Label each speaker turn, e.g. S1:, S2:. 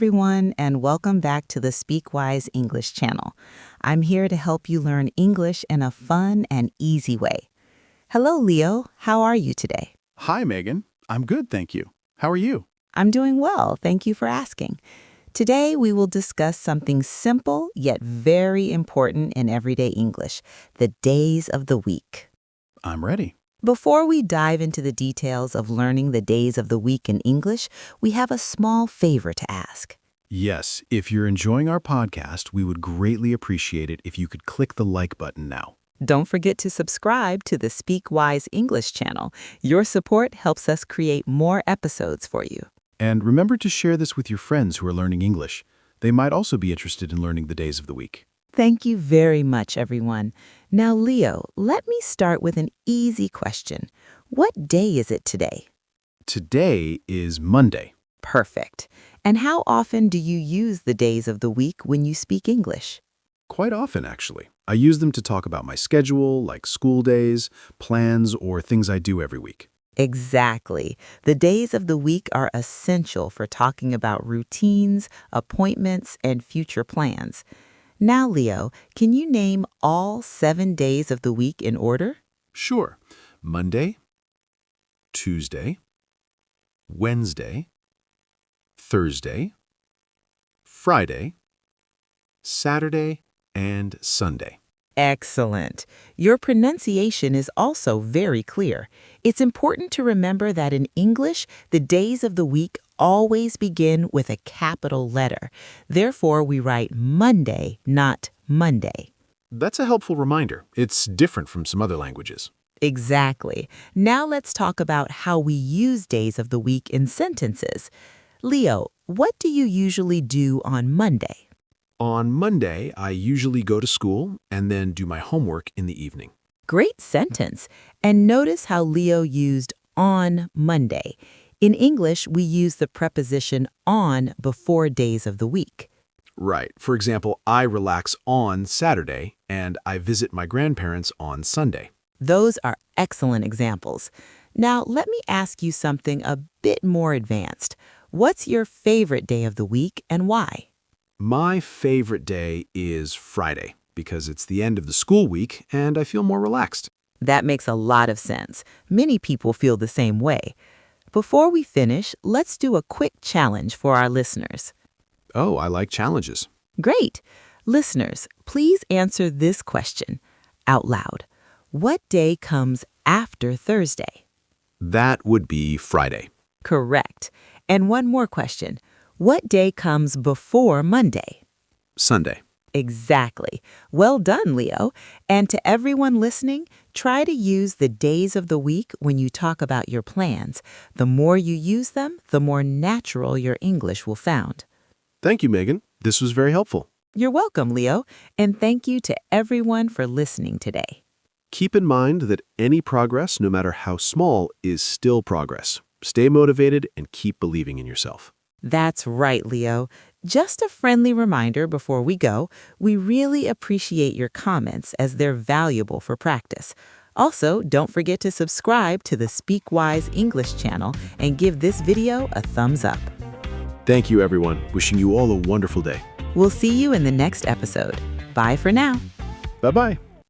S1: everyone, and welcome back to the SpeakWise English channel. I'm here to help you learn English in a fun and easy way. Hello, Leo. How are you today?
S2: Hi, Megan. I'm good, thank you. How are you?
S1: I'm doing well. Thank you for asking. Today, we will discuss something simple yet very important in everyday English, the days of the week.
S2: I'm ready.
S1: Before we dive into the details of learning the days of the week in English, we have a small favor to ask.
S2: Yes, if you're enjoying our podcast, we would greatly appreciate it if you could click the like button now.
S1: Don't forget to subscribe to the SpeakWise English channel. Your support helps us create more episodes for you.
S2: And remember to share this with your friends who are learning English. They might also be interested in learning the days of the week.
S1: Thank you very much, everyone. Now, Leo, let me start with an easy question. What day is it today?
S2: Today is Monday.
S1: Perfect. And how often do you use the days of the week when you speak English?
S2: Quite often, actually. I use them to talk about my schedule, like school days, plans, or things I do every week.
S1: Exactly. The days of the week are essential for talking about routines, appointments, and future plans. Now, Leo, can you name all 7 days of the week in order?
S2: Sure. Monday, Tuesday, Wednesday, Thursday, Friday, Saturday, and Sunday.
S1: Excellent. Your pronunciation is also very clear. It's important to remember that in English, the days of the week always begin with a capital letter. Therefore, we write Monday, not Monday.
S2: That's a helpful reminder. It's different from some other languages.
S1: Exactly. Now let's talk about how we use days of the week in sentences. Leo, what do you usually do on Monday?
S2: On Monday, I usually go to school and then do my homework in the evening.
S1: Great sentence. And notice how Leo used on Monday. In English, we use the preposition on before days of the week.
S2: Right. For example, I relax on Saturday and I visit my grandparents on Sunday.
S1: Those are excellent examples. Now, let me ask you something a bit more advanced. What's your favorite day of the week and why?
S2: My favorite day is Friday because it's the end of the school week and I feel more relaxed.
S1: That makes a lot of sense. Many people feel the same way. Before we finish, let's do a quick challenge for our listeners.
S2: Oh, I like challenges.
S1: Great. Listeners, please answer this question out loud. What day comes after Thursday?
S2: That would be Friday.
S1: Correct. And one more question. What day comes before Monday?
S2: Sunday.
S1: Exactly. Well done, Leo. And to everyone listening, try to use the days of the week when you talk about your plans. The more you use them, the more natural your English will sound.
S2: Thank you, Megan. This was very helpful.
S1: You're welcome, Leo. And thank you to everyone for listening today.
S2: Keep in mind that any progress, no matter how small, is still progress. Stay motivated and keep believing in yourself.
S1: That's right, Leo. Just a friendly reminder before we go, we really appreciate your comments as they're valuable for practice. Also, don't forget to subscribe to the SpeakWise English channel and give this video a thumbs up.
S2: Thank you, everyone. Wishing you all a wonderful day.
S1: We'll see you in the next episode. Bye for now.
S2: Bye-bye.